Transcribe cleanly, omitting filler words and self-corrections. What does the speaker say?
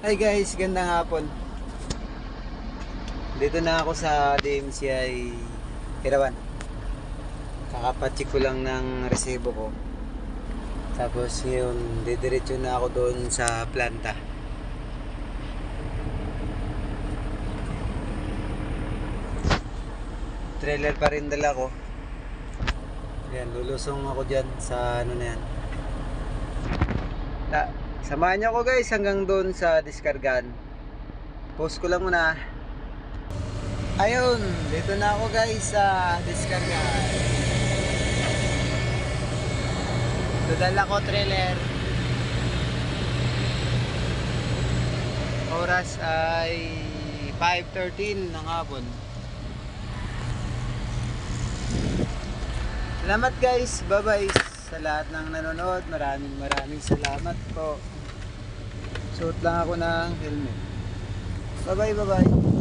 Hi guys, gandang hapon. Dito na ako sa DMCI Irawan. Kakapacheck ko lang ng resibo ko. Tapos yun, didiretso na ako doon sa planta. Trailer pa rin dala ko. Yan, lulusong ako dyan sa ano na yan. Samahan niyo ako guys hanggang doon sa diskargan. Post ko lang muna. Ayun, dito na ako guys sa diskargan. Dala ko trailer. Oras ay 5:13 ng hapon. Salamat guys, bye bye sa lahat ng nanonood. Maraming salamat po. Suot lang ako ng helmet. Bye bye.